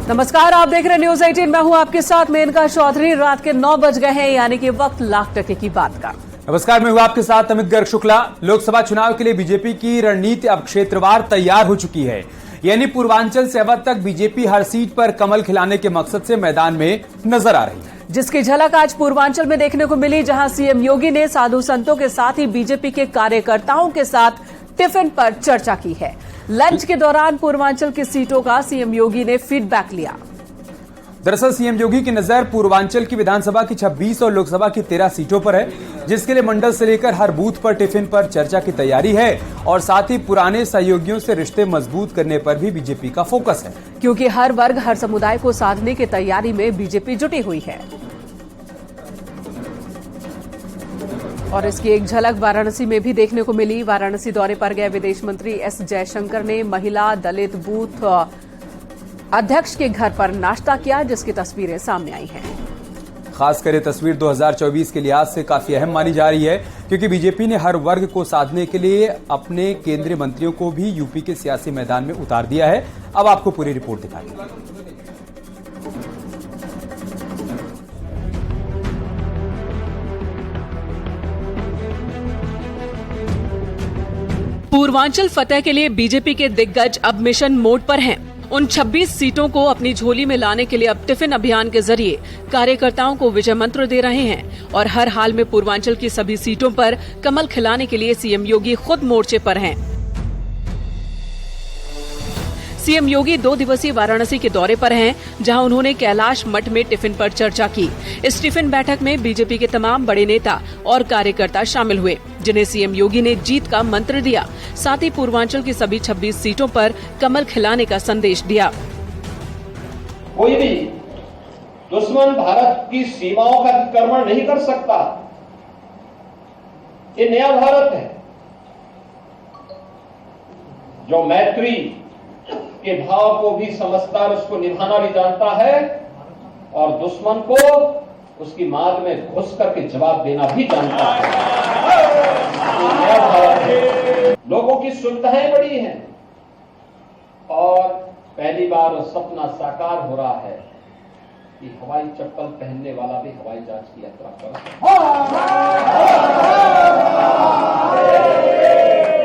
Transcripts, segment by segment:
नमस्कार, आप देख रहे हैं न्यूज 18। मैं हूं आपके साथ मेनका चौधरी। रात के 9 बज गए हैं, यानी कि वक्त लाख टके की बात का। नमस्कार, मैं हूं आपके साथ अमित गर्ग शुक्ला। लोकसभा चुनाव के लिए बीजेपी की रणनीति अब क्षेत्रवार तैयार हो चुकी है, यानी पूर्वांचल से अवध तक बीजेपी हर सीट पर कमल खिलाने के मकसद से मैदान में नजर आ रही है, जिसकी झलक आज पूर्वांचल में देखने को मिली, जहां सीएम योगी ने साधु संतों के साथ ही बीजेपी के कार्यकर्ताओं के साथ टिफिन पर चर्चा की है। लंच के दौरान पूर्वांचल की सीटों का सीएम योगी ने फीडबैक लिया। दरअसल सीएम योगी की नजर पूर्वांचल की विधानसभा की 26 और लोकसभा की 13 सीटों पर है, जिसके लिए मंडल से लेकर हर बूथ पर टिफिन पर चर्चा की तैयारी है और साथ ही पुराने सहयोगियों से रिश्ते मजबूत करने पर भी बीजेपी का फोकस है, क्योंकि हर वर्ग हर समुदाय को साधने की तैयारी में बीजेपी जुटी हुई है। और इसकी एक झलक वाराणसी में भी देखने को मिली। वाराणसी दौरे पर गए विदेश मंत्री एस जयशंकर ने महिला दलित बूथ अध्यक्ष के घर पर नाश्ता किया, जिसकी तस्वीरें सामने आई हैं। खासकर ये तस्वीर 2024 के लिहाज से काफी अहम मानी जा रही है, क्योंकि बीजेपी ने हर वर्ग को साधने के लिए अपने केंद्रीय मंत्रियों को भी यूपी के सियासी मैदान में उतार दिया है। अब आपको पूरी रिपोर्ट दिखाएंगे। पूर्वांचल फतेह के लिए बीजेपी के दिग्गज अब मिशन मोड पर हैं। उन 26 सीटों को अपनी झोली में लाने के लिए अब टिफिन अभियान के जरिए कार्यकर्ताओं को विजय मंत्र दे रहे हैं और हर हाल में पूर्वांचल की सभी सीटों पर कमल खिलाने के लिए सीएम योगी खुद मोर्चे पर हैं। सीएम योगी 2 दिवसीय वाराणसी के दौरे पर हैं, जहां उन्होंने कैलाश मठ में टिफिन पर चर्चा की। इस टिफिन बैठक में बीजेपी के तमाम बड़े नेता और कार्यकर्ता शामिल हुए, जिन्हें सीएम योगी ने जीत का मंत्र दिया। साथ ही पूर्वांचल की सभी 26 सीटों पर कमल खिलाने का संदेश दिया। कोई भी दुश्मन भारत की सीमाओं का अतिक्रमण नहीं कर सकता। ये नया भारत है जो मैत्री के भाव को भी समझता है, उसको निभाना भी जानता है और दुश्मन को उसकी मार में घुस करके जवाब देना भी जानता है। नया भारत है, लोगों की सुविधाएं बड़ी हैं और पहली बार सपना साकार हो रहा है कि हवाई चप्पल पहनने वाला भी हवाई जहाज की यात्रा कर सकता है।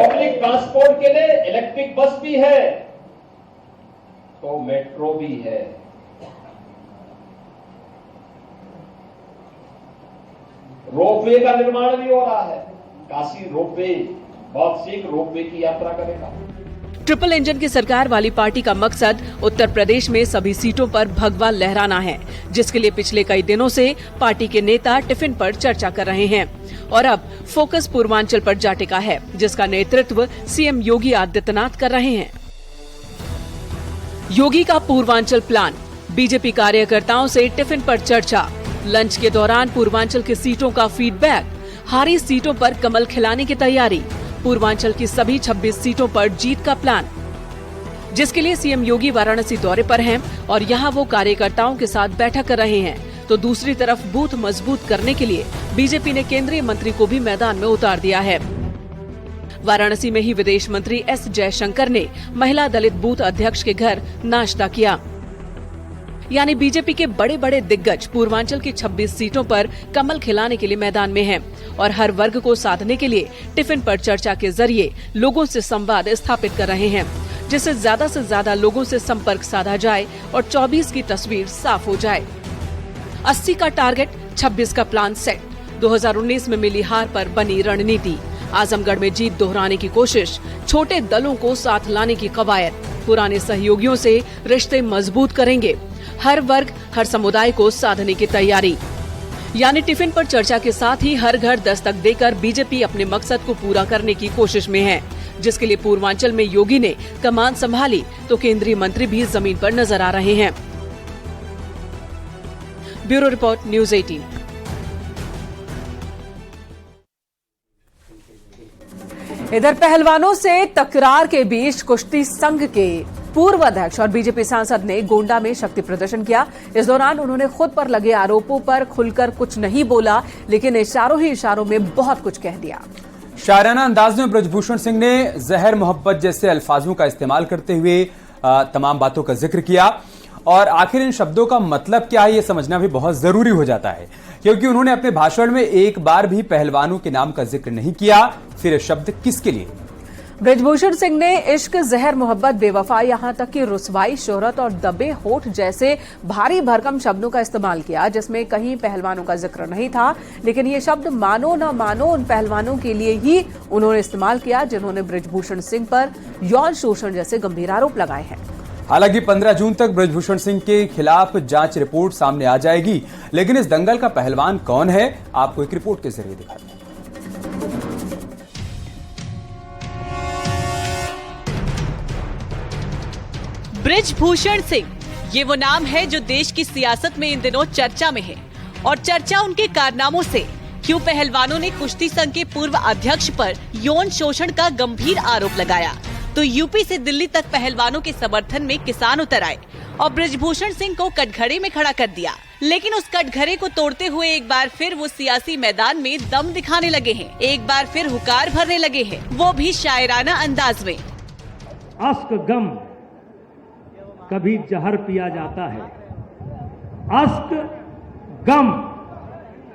पब्लिक ट्रांसपोर्ट के लिए इलेक्ट्रिक बस भी है तो मेट्रो भी है। रोपवे का निर्माण भी हो रहा है। काशी रोपवे बहुत शीघ्र रोपवे की यात्रा करेगा। ट्रिपल इंजन की सरकार वाली पार्टी का मकसद उत्तर प्रदेश में सभी सीटों पर भगवा लहराना है, जिसके लिए पिछले कई दिनों से पार्टी के नेता टिफिन पर चर्चा कर रहे हैं और अब फोकस पूर्वांचल पर जा टिका है, जिसका नेतृत्व सीएम योगी आदित्यनाथ कर रहे हैं। योगी का पूर्वांचल प्लान, बीजेपी कार्यकर्ताओं से टिफिन पर चर्चा, लंच के दौरान पूर्वांचल की सीटों का फीडबैक, हारी सीटों पर कमल खिलाने की तैयारी, पूर्वांचल की सभी 26 सीटों पर जीत का प्लान, जिसके लिए सीएम योगी वाराणसी दौरे पर हैं और यहां वो कार्यकर्ताओं के साथ बैठक कर रहे हैं। तो दूसरी तरफ बूथ मजबूत करने के लिए बीजेपी ने केंद्रीय मंत्री को भी मैदान में उतार दिया है। वाराणसी में ही विदेश मंत्री एस जयशंकर ने महिला दलित बूथ अध्यक्ष के घर नाश्ता किया। यानी बीजेपी के बड़े बड़े दिग्गज पूर्वांचल की 26 सीटों पर कमल खिलाने के लिए मैदान में हैं और हर वर्ग को साधने के लिए टिफिन पर चर्चा के जरिए लोगों से संवाद स्थापित कर रहे हैं, जिससे ज्यादा से ज्यादा लोगों से संपर्क साधा जाए और 24 की तस्वीर साफ हो जाए। 80 का टारगेट, 26 का प्लान सेट। 2019 में मिली हार पर बनी रणनीति, आजमगढ़ में जीत दोहराने की कोशिश, छोटे दलों को साथ लाने की कवायद, पुराने सहयोगियों से रिश्ते मजबूत करेंगे, हर वर्ग हर समुदाय को साधने की तैयारी। यानी टिफिन पर चर्चा के साथ ही हर घर दस्तक देकर बीजेपी अपने मकसद को पूरा करने की कोशिश में है, जिसके लिए पूर्वांचल में योगी ने कमान संभाली तो केंद्रीय मंत्री भी जमीन पर नजर आ रहे हैं। Bureau report, news 18। इधर पहलवानों से तकरार के बीच कुश्ती संघ के पूर्व अध्यक्ष और बीजेपी सांसद ने गोंडा में शक्ति प्रदर्शन किया। इस दौरान उन्होंने खुद पर लगे आरोपों पर खुलकर कुछ नहीं बोला, लेकिन इशारों ही इशारों में बहुत कुछ कह दिया। शायराना अंदाज में ब्रजभूषण सिंह ने जहर मोहब्बत जैसे अल्फाजों का इस्तेमाल करते हुए तमाम बातों का जिक्र किया और आखिर इन शब्दों का मतलब क्या है, ये समझना भी बहुत जरूरी हो जाता है, क्योंकि उन्होंने अपने भाषण में एक बार भी पहलवानों के नाम का जिक्र नहीं किया। फिर ये शब्द किसके लिए? ब्रिजभूषण सिंह ने इश्क, जहर, मोहब्बत, बेवफा, यहां तक कि रुसवाई, शोहरत और दबे होठ जैसे भारी भरकम शब्दों का इस्तेमाल किया, जिसमें कहीं पहलवानों का जिक्र नहीं था। लेकिन ये शब्द मानो न मानो उन पहलवानों के लिए ही उन्होंने इस्तेमाल किया जिन्होंने ब्रिजभूषण सिंह पर यौन शोषण जैसे गंभीर आरोप लगाए हैं। हालांकि 15 जून तक ब्रिजभूषण सिंह के खिलाफ जांच रिपोर्ट सामने आ जाएगी, लेकिन इस दंगल का पहलवान कौन है, आपको एक रिपोर्ट के जरिए दिखाते हैं। ब्रिजभूषण सिंह, ये वो नाम है जो देश की सियासत में इन दिनों चर्चा में है, और चर्चा उनके कारनामों से। क्यों पहलवानों ने कुश्ती संघ के पूर्व अध्यक्ष पर यौन शोषण का गंभीर आरोप लगाया, तो यूपी से दिल्ली तक पहलवानों के समर्थन में किसान उतर आए और ब्रिजभूषण सिंह को कटघरे में खड़ा कर दिया। लेकिन उस कटघरे को तोड़ते हुए एक बार फिर वो सियासी मैदान में दम दिखाने लगे हैं, एक बार फिर हुकार भरने लगे हैं, वो भी शायराना अंदाज में। अश्क गम कभी जहर पिया जाता है, अश्क गम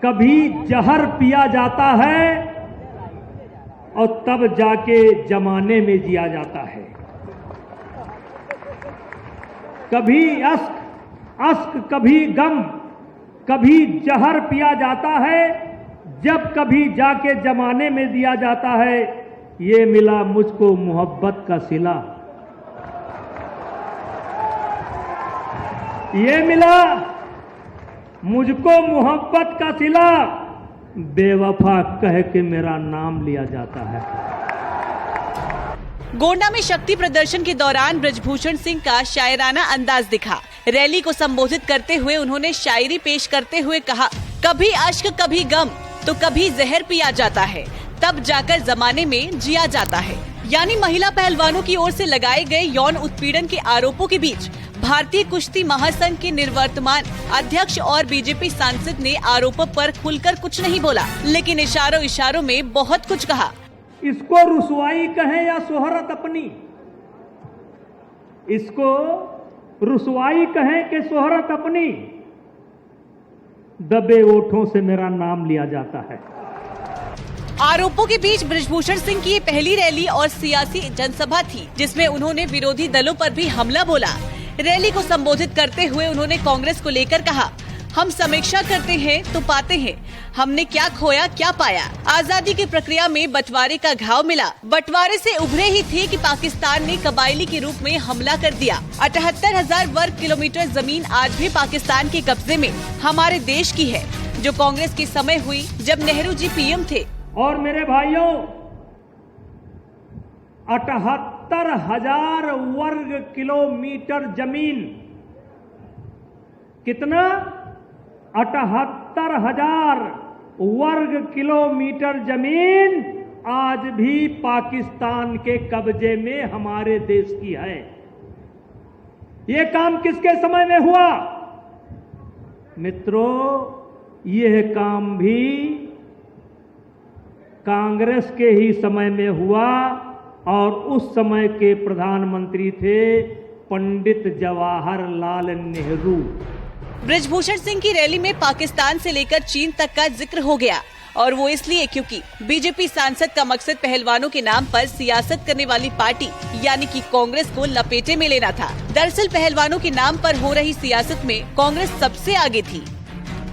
कभी जहर पिया जाता है, और तब जाके जमाने में जिया जाता है। कभी अश्क कभी गम कभी जहर पिया जाता है, जब कभी जाके जमाने में दिया जाता है। ये मिला मुझको मोहब्बत का सिला, ये मिला मुझको मोहब्बत का सिला, बेवफा कह के मेरा नाम लिया जाता है। गोंडा में शक्ति प्रदर्शन के दौरान ब्रिजभूषण सिंह का शायराना अंदाज दिखा। रैली को संबोधित करते हुए उन्होंने शायरी पेश करते हुए कहा, कभी अश्क कभी गम तो कभी जहर पिया जाता है, तब जाकर जमाने में जिया जाता है। यानी महिला पहलवानों की ओर से लगाए गए यौन उत्पीड़न के आरोपों के बीच भारतीय कुश्ती महासंघ के निवर्तमान अध्यक्ष और बीजेपी सांसद ने आरोपों पर खुलकर कुछ नहीं बोला, लेकिन इशारों इशारों में बहुत कुछ कहा। इसको रुसवाई कहें या शोहरत अपनी, इसको रुसवाई कहें कि शोहरत अपनी, दबे ओठों से मेरा नाम लिया जाता है। आरोपों के बीच ब्रिजभूषण सिंह की ये पहली रैली और सियासी जनसभा थी, जिसमें उन्होंने विरोधी दलों पर भी हमला बोला। रैली को संबोधित करते हुए उन्होंने कांग्रेस को लेकर कहा, हम समीक्षा करते हैं तो पाते हैं, हमने क्या खोया क्या पाया। आजादी की प्रक्रिया में बंटवारे का घाव मिला, बंटवारे से उभरे ही थे कि पाकिस्तान ने कबायली के रूप में हमला कर दिया। 78,000 वर्ग किलोमीटर जमीन आज भी पाकिस्तान के कब्जे में हमारे देश की है, जो कांग्रेस के समय हुई जब नेहरू जी पीएम थे। और मेरे भाइयों, 78,000 वर्ग किलोमीटर जमीन, कितना? 78,000 वर्ग किलोमीटर जमीन आज भी पाकिस्तान के कब्जे में हमारे देश की है। ये काम किसके समय में हुआ? मित्रों, यह काम भी कांग्रेस के ही समय में हुआ, और उस समय के प्रधानमंत्री थे पंडित जवाहरलाल नेहरू। ब्रिजभूषण सिंह की रैली में पाकिस्तान से लेकर चीन तक का जिक्र हो गया, और वो इसलिए क्योंकि बीजेपी सांसद का मकसद पहलवानों के नाम पर सियासत करने वाली पार्टी यानी कि कांग्रेस को लपेटे में लेना था। दरअसल पहलवानों के नाम पर हो रही सियासत में कांग्रेस सबसे आगे थी।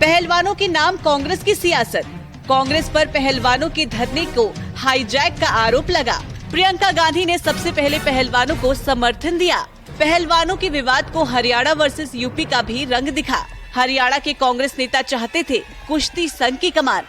पहलवानों के नाम कांग्रेस की सियासत, कांग्रेस पर पहलवानों के धरने को हाईजैक का आरोप लगा। प्रियंका गांधी ने सबसे पहले पहलवानों को समर्थन दिया। पहलवानों के विवाद को हरियाणा वर्सेस यूपी का भी रंग दिखा। हरियाणा के कांग्रेस नेता चाहते थे कुश्ती संघ की कमान,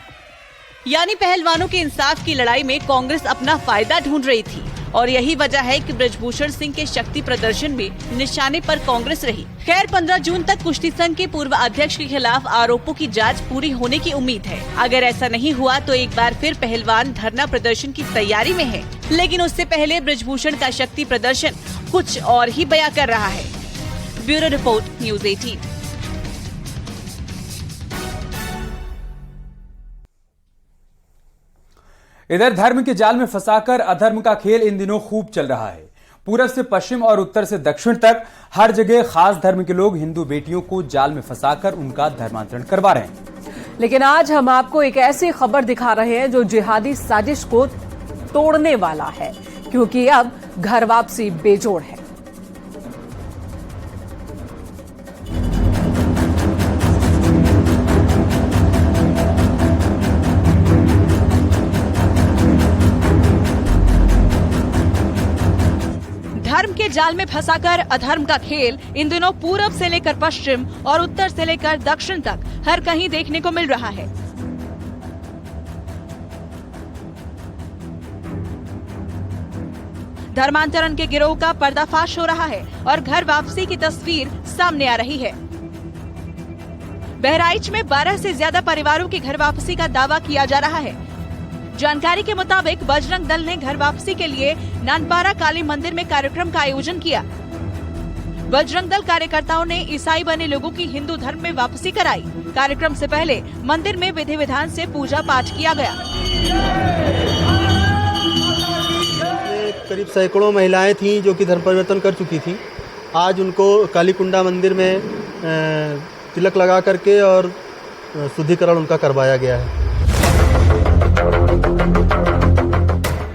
यानी पहलवानों के इंसाफ की लड़ाई में कांग्रेस अपना फायदा ढूंढ रही थी, और यही वजह है कि ब्रिजभूषण सिंह के शक्ति प्रदर्शन में निशाने पर कांग्रेस रही। खैर 15 जून तक कुश्ती संघ के पूर्व अध्यक्ष के खिलाफ आरोपों की जांच पूरी होने की उम्मीद है। अगर ऐसा नहीं हुआ तो एक बार फिर पहलवान धरना प्रदर्शन की तैयारी में है, लेकिन उससे पहले ब्रिजभूषण का शक्ति प्रदर्शन कुछ और ही बयां कर रहा है। Bureau report, news 18। इधर धर्म के जाल में फंसाकर अधर्म का खेल इन दिनों खूब चल रहा है। पूरब से पश्चिम और उत्तर से दक्षिण तक हर जगह खास धर्म के लोग हिंदू बेटियों को जाल में फंसाकर उनका धर्मांतरण करवा रहे हैं। लेकिन आज हम आपको एक ऐसी खबर दिखा रहे हैं जो जिहादी साजिश को तोड़ने वाला है, क्योंकि अब घर वापसी बेजोड़ है। धर्म के जाल में फंसाकर अधर्म का खेल इन दिनों पूरब से लेकर पश्चिम और उत्तर से लेकर दक्षिण तक हर कहीं देखने को मिल रहा है। धर्मांतरण के गिरोह का पर्दाफाश हो रहा है और घर वापसी की तस्वीर सामने आ रही है। बहराइच में 12 से ज्यादा परिवारों की घर वापसी का दावा किया जा रहा है। जानकारी के मुताबिक बजरंग दल ने घर वापसी के लिए नानपारा काली मंदिर में कार्यक्रम का आयोजन किया। बजरंग दल कार्यकर्ताओं ने ईसाई बने लोगों की हिंदू धर्म में वापसी कराई। कार्यक्रम से पहले मंदिर में विधि विधान से पूजा पाठ किया गया। करीब सैकड़ों महिलाएं थीं जो कि धर्म परिवर्तन कर चुकी थीं। आज उनको कालीकुंडा मंदिर में तिलक लगा करके और शुद्धिकरण उनका करवाया गया है।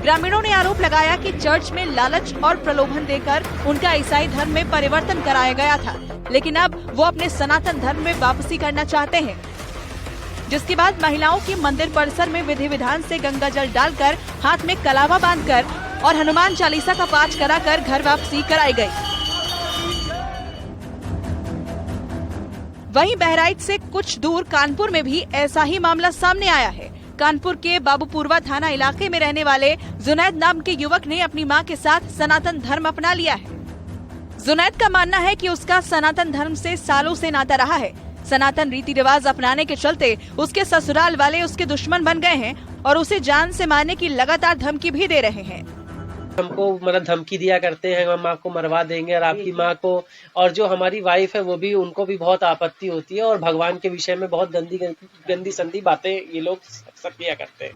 ग्रामीणों ने आरोप लगाया कि चर्च में लालच और प्रलोभन देकर उनका ईसाई धर्म में परिवर्तन कराया गया था, लेकिन अब वो अपने सनातन धर्म में वापसी करना चाहते हैं। जिसके बाद महिलाओं की मंदिर परिसर में विधि विधान से गंगा जल डालकर, हाथ में कलावा बांधकर और हनुमान चालीसा का पाठ कराकर घर वापसी कराई गई। वहीं बहराइच से कुछ दूर कानपुर में भी ऐसा ही मामला सामने आया है। कानपुर के बाबूपुरवा थाना इलाके में रहने वाले जुनैद नाम के युवक ने अपनी मां के साथ सनातन धर्म अपना लिया है। जुनैद का मानना है कि उसका सनातन धर्म से सालों से नाता रहा है। सनातन रीति रिवाज अपनाने के चलते उसके ससुराल वाले उसके दुश्मन बन गए हैं और उसे जान से मारने की लगातार धमकी भी दे रहे हैं। हमको मतलब धमकी दिया करते हैं, हम आपको मरवा देंगे और आपकी माँ को, और जो हमारी वाइफ है वो भी, उनको भी बहुत आपत्ति होती है और भगवान के विषय में बहुत गंदी संदी बातें ये लोग सब किया करते हैं।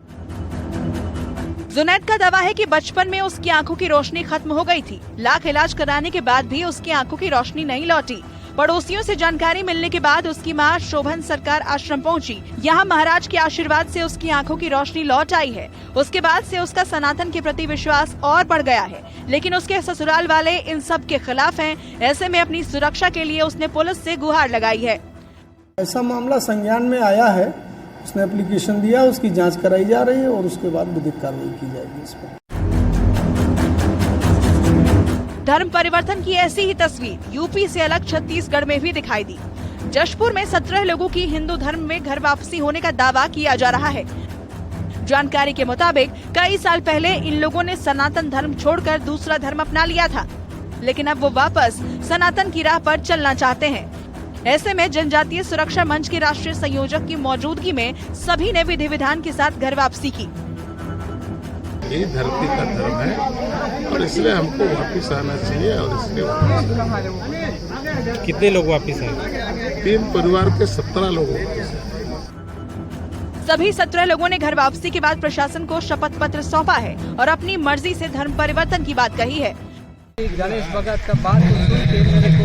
जुनैद का दावा है कि बचपन में उसकी आंखों की रोशनी खत्म हो गई थी। लाख इलाज कराने के बाद भी उसकी आंखों की रोशनी नहीं लौटी। पड़ोसियों से जानकारी मिलने के बाद उसकी मां शोभन सरकार आश्रम पहुंची। यहां महाराज के आशीर्वाद से उसकी आंखों की रोशनी लौट आई है। उसके बाद से उसका सनातन के प्रति विश्वास और बढ़ गया है, लेकिन उसके ससुराल वाले इन सब के खिलाफ हैं। ऐसे में अपनी सुरक्षा के लिए उसने पुलिस से गुहार लगाई है। ऐसा मामला संज्ञान में आया है, उसने एप्लीकेशन दिया, उसकी जाँच कराई जा रही है और उसके बाद विधिक कार्रवाई की जाएगी इस पर। धर्म परिवर्तन की ऐसी ही तस्वीर यूपी से अलग छत्तीसगढ़ में भी दिखाई दी। जशपुर में 17 लोगों की हिंदू धर्म में घर वापसी होने का दावा किया जा रहा है। जानकारी के मुताबिक कई साल पहले इन लोगों ने सनातन धर्म छोड़कर दूसरा धर्म अपना लिया था, लेकिन अब वो वापस सनातन की राह पर चलना चाहते हैं। ऐसे में जनजातीय सुरक्षा मंच के राष्ट्रीय संयोजक की मौजूदगी में सभी ने विधि विधान के साथ घर वापसी की। ये धरती का धर्म है और इसलिए हमको वापिस आना चाहिए और इसलिए कितने लोग वापिस आए? 3 परिवार के 17 लोगों। सभी 17 लोगों ने घर वापसी के बाद प्रशासन को शपथ पत्र सौंपा है और अपनी मर्जी से धर्म परिवर्तन की बात कही है। गणेश भगत का बात सुन के मेरे को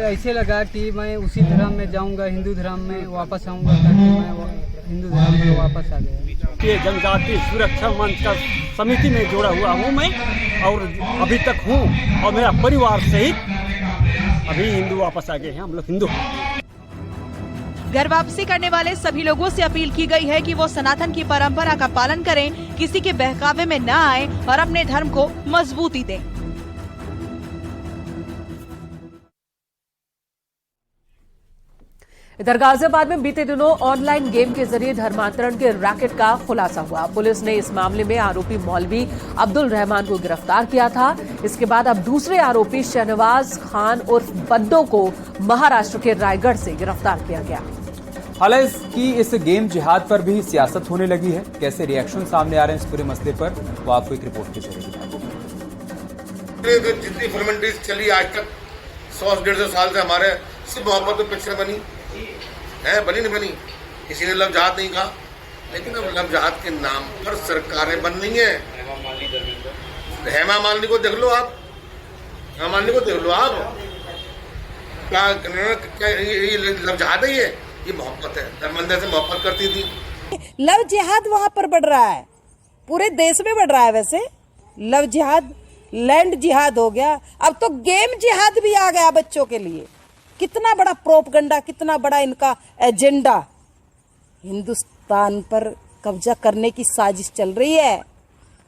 ऐसे लगा कि मैं उसी धर्म में जाऊंगा, हिंदू धर्म में वापस आऊंगा, ताकि मैं हिंदू धर्म में वापस आ गया। जनजातीय सुरक्षा मंच का समिति में जुड़ा हुआ हूँ मैं और अभी तक हूँ और मेरा परिवार सहित अभी हिंदू वापस आ गए हैं। हम लोग हिंदू। घर वापसी करने वाले सभी लोगों से अपील की गई है कि वो सनातन की परंपरा का पालन करें, किसी के बहकावे में न आए और अपने धर्म को मजबूती दें। इधर गाजियाबाद में बीते दिनों ऑनलाइन गेम के जरिए धर्मांतरण के रैकेट का खुलासा हुआ। पुलिस ने इस मामले में आरोपी मौलवी अब्दुल रहमान को गिरफ्तार किया था। इसके बाद अब दूसरे आरोपी शहनवाज खान उर्फ बद्दो को महाराष्ट्र के रायगढ़ से गिरफ्तार किया गया। हालांकि इस गेम जिहाद पर भी सियासत होने लगी है। कैसे रिएक्शन सामने आ रहे हैं इस पूरे मसले पर, वो आपको एक रिपोर्ट के जरिए दिखाएंगे। जितनी फिल्म चली आज तक 100-150 साल से हमारे सिर्फ मोहब्बत में पिक्चर बनी है, बनी नहीं बनी, किसी ने लव जहाद नहीं कहा, लेकिन अब लव जहाद के नाम पर सरकारें बन रही हैं। हेमा मालिनी को देख लो आप, हेमा मालिनी को देख लो आप, क्या ये लव जिहाद है? ये मोहब्बत है, धर्मेंद्र से मोहब्बत करती थी। लव जिहाद वहां पर बढ़ रहा है, पूरे देश में बढ़ रहा है। वैसे लव जिहाद लैंड जिहाद हो गया, अब तो गेम जिहाद भी आ गया बच्चों के लिए। कितना बड़ा प्रोपगंडा, कितना बड़ा इनका एजेंडा, हिंदुस्तान पर कब्जा करने की साजिश चल रही है।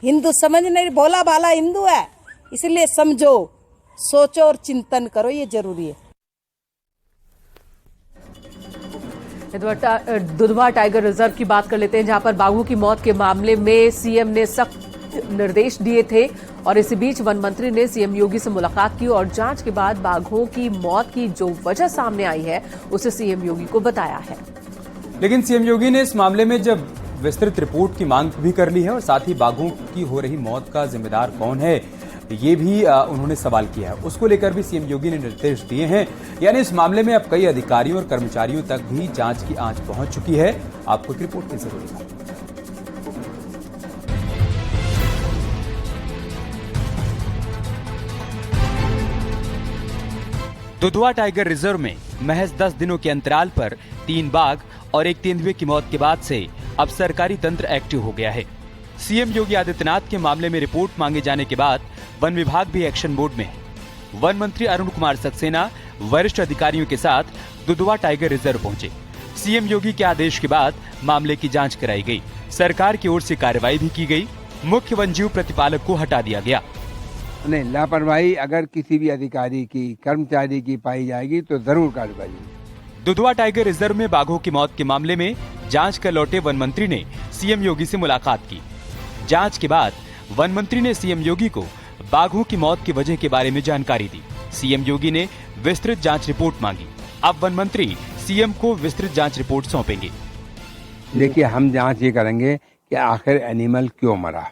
हिंदू समझ नहीं, भोला भाला हिंदू है, इसलिए समझो, सोचो और चिंतन करो, ये जरूरी है। दुधवा टाइगर रिजर्व की बात कर लेते हैं, जहां पर बाघों की मौत के मामले में सीएम ने सख्त निर्देश दिए थे और इसी बीच वन मंत्री ने सीएम योगी से मुलाकात की और जांच के बाद बाघों की मौत की जो वजह सामने आई है उसे सीएम योगी को बताया है। लेकिन सीएम योगी ने इस मामले में जब विस्तृत रिपोर्ट की मांग भी कर ली है और साथ ही बाघों की हो रही मौत का जिम्मेदार कौन है ये भी उन्होंने सवाल किया है, उसको लेकर भी सीएम योगी ने निर्देश दिए हैं। यानी इस मामले में अब कई अधिकारियों और कर्मचारियों तक भी जांच की आंच पहुंच चुकी है। आपको एक रिपोर्ट की जरूरत है। दुधवा टाइगर रिजर्व में महज 10 दिनों के अंतराल पर 3 बाघ और 1 तेंदुए की मौत के बाद से अब सरकारी तंत्र एक्टिव हो गया है। सीएम योगी आदित्यनाथ के मामले में रिपोर्ट मांगे जाने के बाद वन विभाग भी एक्शन मोड में है। वन मंत्री अरुण कुमार सक्सेना वरिष्ठ अधिकारियों के साथ दुधवा टाइगर रिजर्व पहुंचे। सीएम योगी के आदेश के बाद मामले की जांच कराई गई, सरकार की ओर से कार्रवाई भी की गई। मुख्य वन्यजीव प्रतिपालक को हटा दिया गया। नहीं, लापरवाही अगर किसी भी अधिकारी की, कर्मचारी की पाई जाएगी तो जरूर कार्रवाई। दुधवा टाइगर रिजर्व में बाघों की मौत के मामले में जांच कर लौटे वन मंत्री ने सीएम योगी से मुलाकात की। जांच के बाद वन मंत्री ने सीएम योगी को बाघों की मौत की वजह के बारे में जानकारी दी। सीएम योगी ने विस्तृत जांच रिपोर्ट मांगी। अब वन मंत्री सीएम को विस्तृत जांच रिपोर्ट सौंपेंगे। देखिए, हम जांच ये करेंगे कि आखिर एनिमल क्यों मरा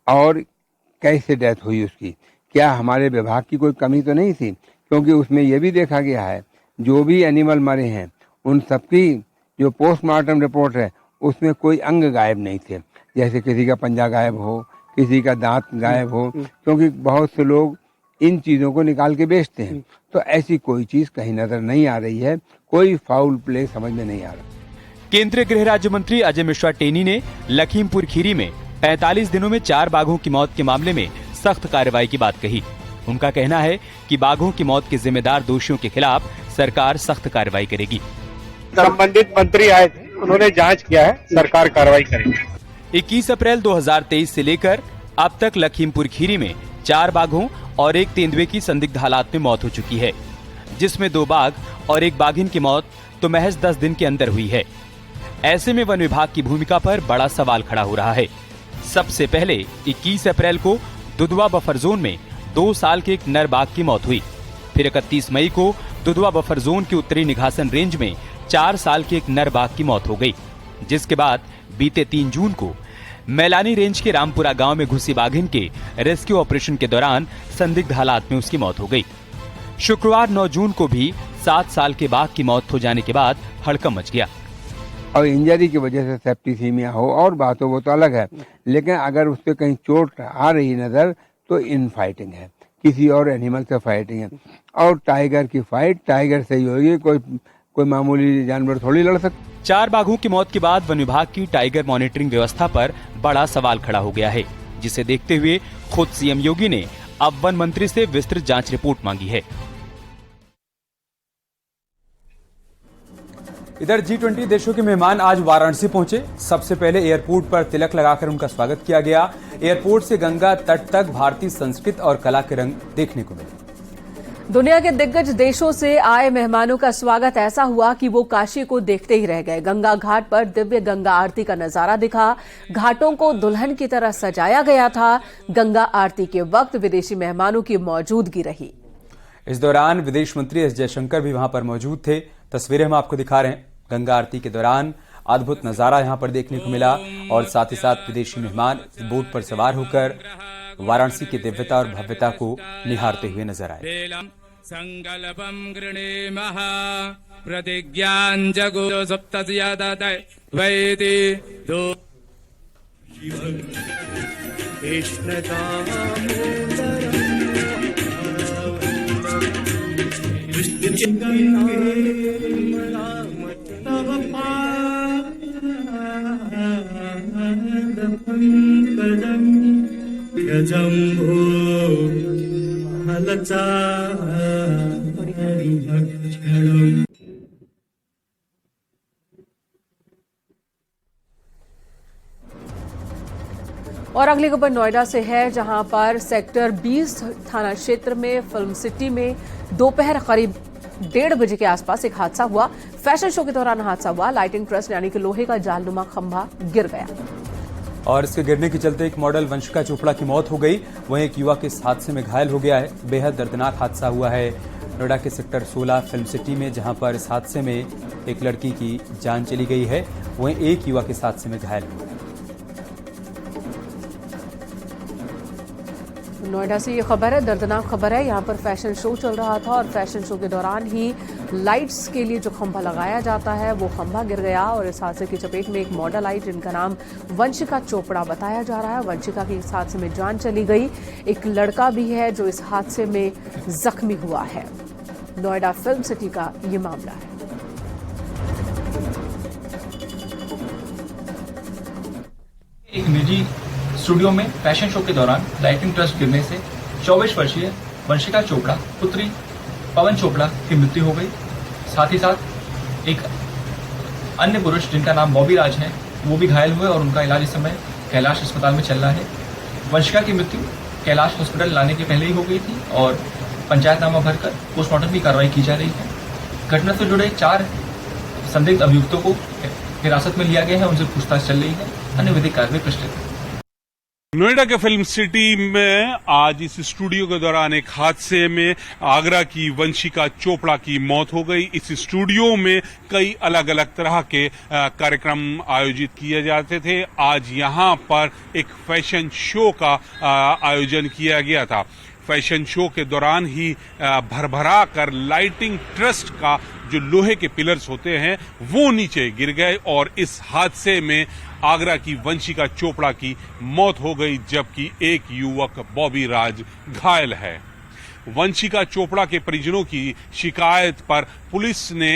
और कैसे डेथ हुई उसकी, क्या हमारे विभाग की कोई कमी तो नहीं थी, क्योंकि उसमें यह भी देखा गया है जो भी एनिमल मरे हैं उन सबकी जो पोस्टमार्टम रिपोर्ट है उसमें कोई अंग गायब नहीं थे, जैसे किसी का पंजा गायब हो, किसी का दांत गायब हो, क्योंकि बहुत से लोग इन चीजों को निकाल के बेचते हैं। तो ऐसी कोई चीज कहीं नजर नहीं आ रही है, कोई फाउल प्ले समझ में नहीं आ रहा। केंद्रीय गृह राज्य मंत्री अजय मिश्रा टेनी ने लखीमपुर खीरी में 45 दिनों में 4 बाघों की मौत के मामले में सख्त कार्रवाई की बात कही। उनका कहना है कि बाघों की मौत के जिम्मेदार दोषियों के खिलाफ सरकार सख्त कार्रवाई करेगी। संबंधित मंत्री आए थे, उन्होंने जांच किया है, सरकार कार्रवाई करेगी। 21 अप्रैल 2023 से लेकर अब तक लखीमपुर खीरी में 4 बाघों और 1 तेंदुए की संदिग्ध हालात में मौत हो चुकी है, जिसमें 2 बाघ और 1 बाघिन की मौत तो महज 10 दिन के अंदर हुई है। ऐसे में वन विभाग की भूमिका पर बड़ा सवाल खड़ा हो रहा है। सबसे पहले 21 अप्रैल को दुधवा बफर जोन में 2 साल के एक नर बाघ की मौत हुई। फिर 31 मई को दुधवा बफर जोन की उत्तरी निघासन रेंज में 4 साल के एक नर बाघ की मौत हो गई, जिसके बाद बीते 3 जून को मैलानी रेंज के रामपुरा गांव में घुसी बाघिन के रेस्क्यू ऑपरेशन के दौरान संदिग्ध हालात में उसकी मौत हो गई। शुक्रवार 9 जून को भी 7 साल के बाघ की मौत हो जाने के बाद हड़कंप मच गया। और इंजरी की वजह से सेप्टिसीमिया हो और बात हो वो तो अलग है, लेकिन अगर उस पर कहीं चोट आ रही नजर तो इन फाइटिंग है, किसी और एनिमल से फाइटिंग है। और टाइगर की फाइट टाइगर से ही होगी, कोई मामूली जानवर थोड़ी लड़ सकता। 4 बाघों की मौत के बाद वन विभाग की टाइगर मॉनिटरिंग व्यवस्था पर बड़ा सवाल खड़ा हो गया है, जिसे देखते हुए खुद सीएम योगी ने अब वन मंत्री से विस्तृत जांच रिपोर्ट मांगी है। इधर G20 देशों के मेहमान आज वाराणसी पहुंचे। सबसे पहले एयरपोर्ट पर तिलक लगाकर उनका स्वागत किया गया। एयरपोर्ट से गंगा तट तक भारतीय संस्कृति और कला के रंग देखने को मिले। दुनिया के दिग्गज देशों से आए मेहमानों का स्वागत ऐसा हुआ कि वो काशी को देखते ही रह गए। गंगा घाट पर दिव्य गंगा आरती का नजारा दिखा। घाटों को दुल्हन की तरह सजाया गया था। गंगा आरती के वक्त विदेशी मेहमानों की मौजूदगी रही। इस दौरान विदेश मंत्री एस जयशंकर भी वहां पर मौजूद थे। तस्वीरें हम आपको दिखा रहे हैं। गंगा आरती के दौरान अद्भुत नजारा यहां पर देखने को मिला और साथ ही साथ विदेशी मेहमान बोट पर सवार होकर वाराणसी की दिव्यता और भव्यता को निहारते हुए नजर आए। संकल्पं गृणीमः प्रतिज्ञां जगो सप्तस्यादतै वैति दो कृष्ण और अगली खबर नोएडा से है, जहां पर सेक्टर 20 थाना क्षेत्र में फिल्म सिटी में दोपहर करीब 1:30 बजे के आसपास एक हादसा हुआ। फैशन शो के दौरान हादसा हुआ। लाइटिंग ट्रस्ट यानी कि लोहे का जालनुमा खंभा गिर गया और इसके गिरने के चलते एक मॉडल वंशिका चोपड़ा की मौत हो गई। वहीं एक युवक इस हादसे में घायल हो गया है। बेहद दर्दनाक हादसा हुआ है नोएडा के सेक्टर 16 फिल्म सिटी में, जहां पर इस हादसे में एक लड़की की जान चली गई है। वहीं एक युवक इस हादसे में घायल हुआ। नोएडा से ये खबर है, दर्दनाक खबर है। यहाँ पर फैशन शो चल रहा था और फैशन शो के दौरान ही लाइट्स के लिए जो खंभा लगाया जाता है वो खंभा गिर गया और इस हादसे की चपेट में एक मॉडल आई जिनका नाम वंशिका चोपड़ा बताया जा रहा है। वंशिका की इस हादसे में जान चली गई। एक लड़का भी है जो इस हादसे में जख्मी हुआ है। नोएडा फिल्म सिटी का ये मामला है। एक निजी स्टूडियो में फैशन शो के दौरान लाइटिंग ट्रस्ट गिरने से 24 वर्षीय वंशिका चोपड़ा पुत्री पवन चोपड़ा की मृत्यु हो गई। साथ ही साथ एक अन्य पुरुष जिनका नाम बॉबी राज है वो भी घायल हुए और उनका इलाज इस समय कैलाश अस्पताल में चल रहा है। वंशिका की मृत्यु कैलाश हॉस्पिटल लाने के पहले ही हो गई थी और पंचायतनामा भरकर पोस्टमार्टम की कार्रवाई की जा रही है। घटना से जुड़े 4 संदिग्ध अभियुक्तों को हिरासत में लिया गया है, उनसे पूछताछ चल रही है। अन्य विधिक कार्रवाई प्रचलित है। नोएडा के फिल्म सिटी में आज इस स्टूडियो के दौरान एक हादसे में आगरा की वंशिका चोपड़ा की मौत हो गई। इस स्टूडियो में कई अलग अलग तरह के कार्यक्रम आयोजित किए जाते थे। आज यहां पर एक फैशन शो का आयोजन किया गया था। फैशन शो के दौरान ही भरभरा कर लाइटिंग ट्रस्ट का जो लोहे के पिलर्स होते हैं वो नीचे गिर गए और इस हादसे में आगरा की वंशिका चोपड़ा की मौत हो गई, जबकि एक युवक बॉबी राज घायल है। वंशिका चोपड़ा के परिजनों की शिकायत पर पुलिस ने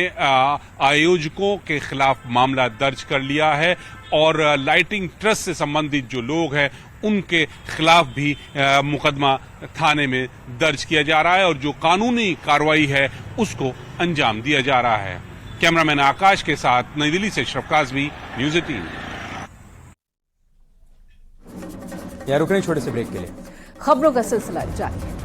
आयोजकों के खिलाफ मामला दर्ज कर लिया है और लाइटिंग ट्रस्ट से संबंधित जो लोग हैं उनके खिलाफ भी मुकदमा थाने में दर्ज किया जा रहा है और जो कानूनी कार्रवाई है उसको अंजाम दिया जा रहा है। कैमरामैन आकाश के साथ नई दिल्ली से अशरफ काज़मी, न्यूज़ 18। यार रुक रहे छोटे से ब्रेक के लिए। खबरों का सिलसिला जारी है।